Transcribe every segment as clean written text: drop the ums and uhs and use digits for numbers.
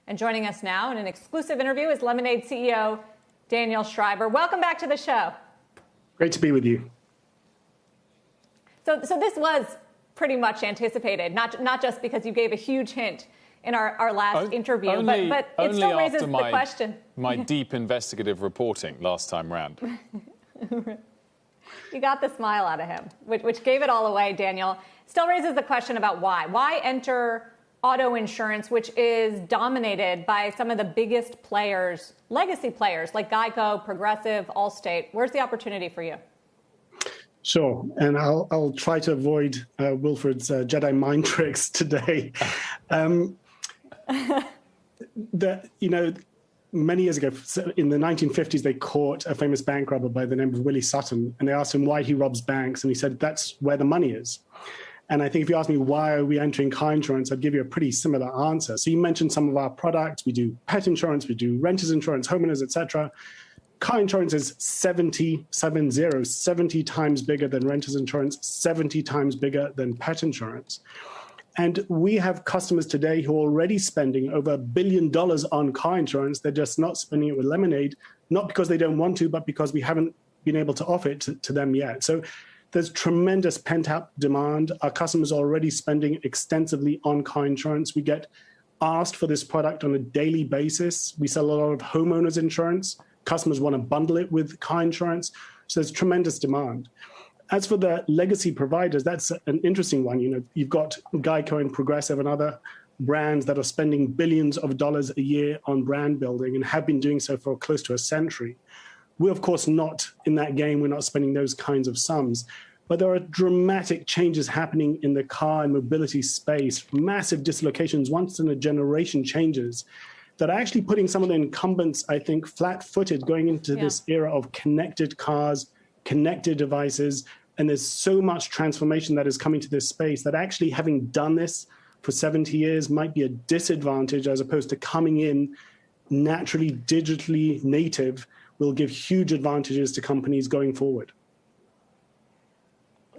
And joining us now in an exclusive interview is Lemonade CEO Daniel Schreiber. Welcome back to the show. Great to be with you. So this was pretty much anticipated, not just because you gave a huge hint in our last interview, but it still raises the question. My deep investigative reporting last time round. You got the smile out of him, which gave it all away, Daniel. Still raises the question about why. Why enter auto insurance, which is dominated by some of the biggest players, legacy players like Geico, Progressive, Allstate? Where's the opportunity for you? Sure, and I'll try to avoid Wilfred's Jedi mind tricks today. Many years ago, in the 1950s, they caught a famous bank robber by the name of Willie Sutton, and they asked him why he robs banks, and he said, that's where the money is. And I think if you ask me why are we entering car insurance, I'd give you a pretty similar answer. So you mentioned some of our products. We do pet insurance, we do renters insurance, homeowners, etc. Car insurance is 70 times bigger than renters insurance, 70 times bigger than pet insurance. And we have customers today who are already spending over $1 billion on car insurance. They're just not spending it with Lemonade, not because they don't want to, but because we haven't been able to offer it to them yet. So there's tremendous pent-up demand. Our customers are already spending extensively on car insurance. We get asked for this product on a daily basis. We sell a lot of homeowners insurance. Customers want to bundle it with car insurance. So there's tremendous demand. As for the legacy providers, that's an interesting one. You've got Geico and Progressive and other brands that are spending billions of dollars a year on brand building and have been doing so for close to a century. We're, of course, not in that game. We're not spending those kinds of sums. But there are dramatic changes happening in the car and mobility space, massive dislocations, once in a generation changes, that are actually putting some of the incumbents, I think, flat-footed going into this era of connected cars, connected devices. And there's so much transformation that is coming to this space that actually having done this for 70 years might be a disadvantage as opposed to coming in naturally, digitally native will give huge advantages to companies going forward.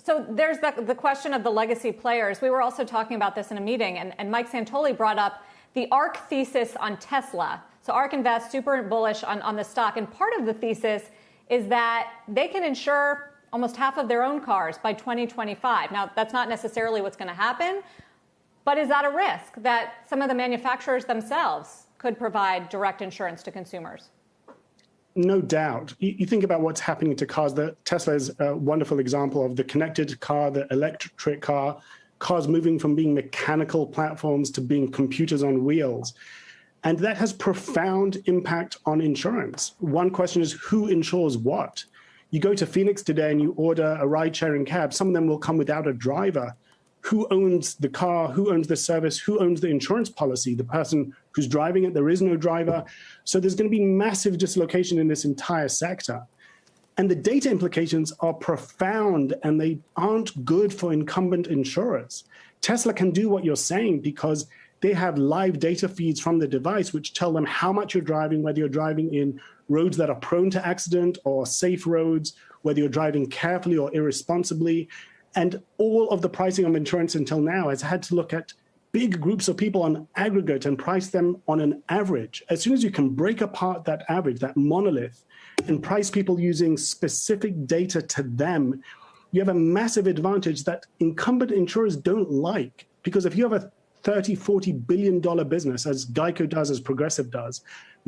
So there's the question of the legacy players. We were also talking about this in a meeting, and Mike Santoli brought up the ARK thesis on Tesla. So ARK Invest, super bullish on the stock. And part of the thesis is that they can insure almost half of their own cars by 2025. Now, that's not necessarily what's going to happen, but is that a risk that some of the manufacturers themselves could provide direct insurance to consumers? No doubt. You think about what's happening to cars. Tesla is a wonderful example of the connected car, the electric car, cars moving from being mechanical platforms to being computers on wheels. And that has profound impact on insurance. One question is, who insures what? You go to Phoenix today and you order a ride-sharing cab. Some of them will come without a driver. Who owns the car? Who owns the service? Who owns the insurance policy? The person who's driving it. There is no driver. So there's going to be massive dislocation in this entire sector. And the data implications are profound, and they aren't good for incumbent insurers. Tesla can do what you're saying because they have live data feeds from the device which tell them how much you're driving, whether you're driving in roads that are prone to accident or safe roads, whether you're driving carefully or irresponsibly. And all of the pricing of insurance until now has had to look at big groups of people on aggregate and price them on an average. As soon as you can break apart that average, that monolith, and price people using specific data to them, you have a massive advantage that incumbent insurers don't like. Because if you have a $30–40 billion business, as Geico does, as Progressive does,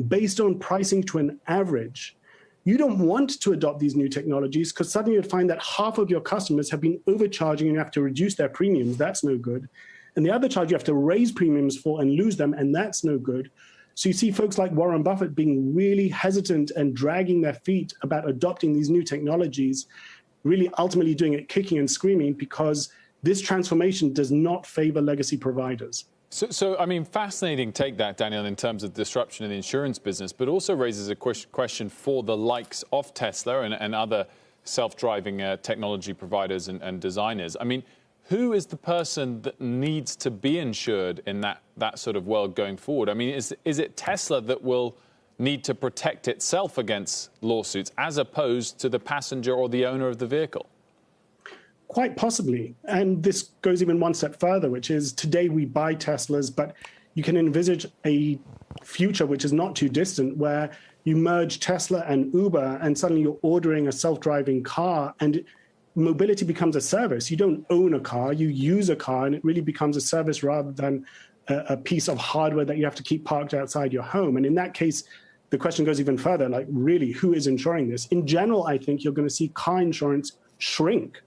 based on pricing to an average, you don't want to adopt these new technologies because suddenly you'd find that half of your customers have been overcharging and you have to reduce their premiums. That's no good. And the other charge you have to raise premiums for and lose them, and that's no good. So you see folks like Warren Buffett being really hesitant and dragging their feet about adopting these new technologies, really ultimately doing it kicking and screaming because this transformation does not favor legacy providers. So, I mean, fascinating take that, Daniel, in terms of disruption in the insurance business, but also raises a question for the likes of Tesla and other self-driving technology providers and designers. I mean, who is the person that needs to be insured in that sort of world going forward? I mean, is it Tesla that will need to protect itself against lawsuits as opposed to the passenger or the owner of the vehicle? Quite possibly. And this goes even one step further, which is today we buy Teslas, but you can envisage a future, which is not too distant, where you merge Tesla and Uber, and suddenly you're ordering a self-driving car, and mobility becomes a service. You don't own a car, you use a car, and it really becomes a service rather than a piece of hardware that you have to keep parked outside your home. And in that case, the question goes even further, like, really, who is insuring this? In general, I think you're going to see car insurance shrink.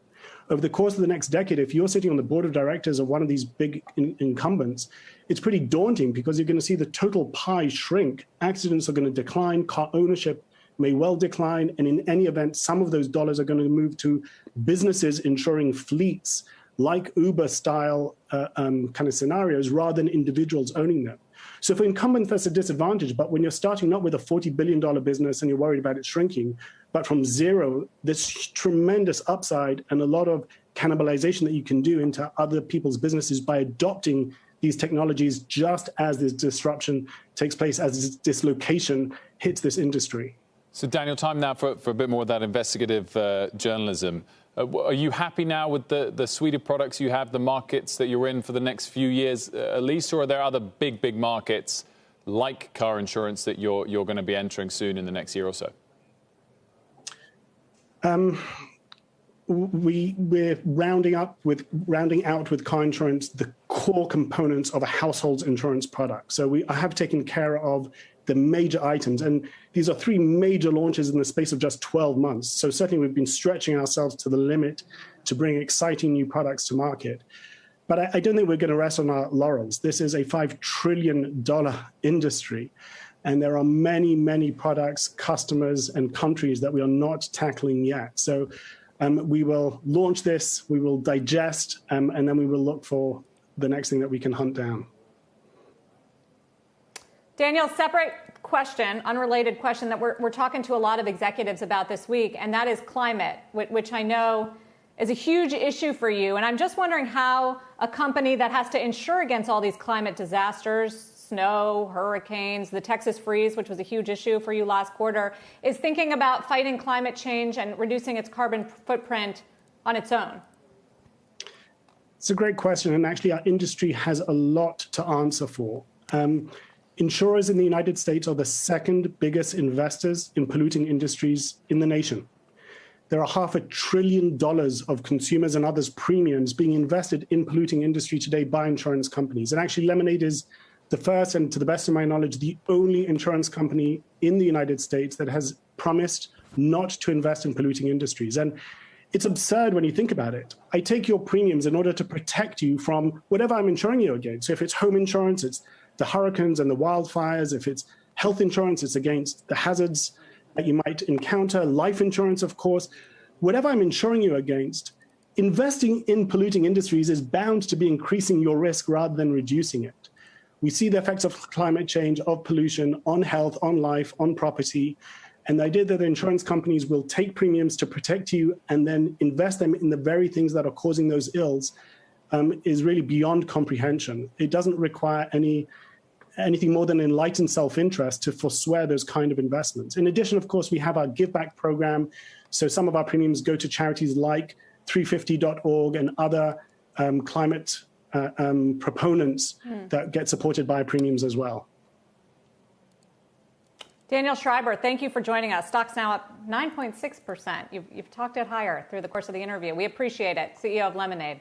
Over the course of the next decade, if you're sitting on the board of directors of one of these big incumbents, it's pretty daunting because you're going to see the total pie shrink. Accidents are going to decline, car ownership may well decline, and in any event, some of those dollars are going to move to businesses insuring fleets, like Uber-style kind of scenarios, rather than individuals owning them. So for incumbents, that's a disadvantage. But when you're starting not with a $40 billion business and you're worried about it shrinking, but from zero, there's tremendous upside and a lot of cannibalization that you can do into other people's businesses by adopting these technologies just as this disruption takes place, as this dislocation hits this industry. So, Daniel, time now for a bit more of that investigative journalism. Are you happy now with the suite of products you have, the markets that you're in for the next few years, at least, or are there other big markets like car insurance that you're going to be entering soon in the next year or so? We're rounding out with car insurance the core components of a household's insurance product. So I have taken care of the major items, and these are 3 major launches in the space of just 12 months. So certainly we've been stretching ourselves to the limit to bring exciting new products to market. But I don't think we're going to rest on our laurels. This is a $5 trillion industry, and there are many products, customers, and countries that we are not tackling yet. So we will launch this, we will digest, and then we will look for the next thing that we can hunt down. Daniel, separate question, unrelated question that we're talking to a lot of executives about this week, and that is climate, which I know is a huge issue for you. And I'm just wondering how a company that has to insure against all these climate disasters, snow, hurricanes, the Texas freeze, which was a huge issue for you last quarter, is thinking about fighting climate change and reducing its carbon footprint on its own. It's a great question, and actually our industry has a lot to answer for. Insurers in the United States are the 2nd biggest investors in polluting industries in the nation. There are $500 billion of consumers and others' premiums being invested in polluting industry today by insurance companies. And actually, Lemonade is the first, and to the best of my knowledge, the only insurance company in the United States that has promised not to invest in polluting industries. And it's absurd when you think about it. I take your premiums in order to protect you from whatever I'm insuring you against. So if it's home insurance, it's the hurricanes and the wildfires. If it's health insurance, it's against the hazards that you might encounter. Life insurance, of course. Whatever I'm insuring you against, investing in polluting industries is bound to be increasing your risk rather than reducing it. We see the effects of climate change, of pollution, on health, on life, on property. And the idea that the insurance companies will take premiums to protect you and then invest them in the very things that are causing those ills is really beyond comprehension. It doesn't require anything more than enlightened self-interest to forswear those kind of investments. In addition, of course, we have our Give Back program. So some of our premiums go to charities like 350.org and other climate proponents that get supported by premiums as well. Daniel Schreiber, thank you for joining us. Stock's now up 9.6%. You've talked it higher through the course of the interview. We appreciate it. CEO of Lemonade.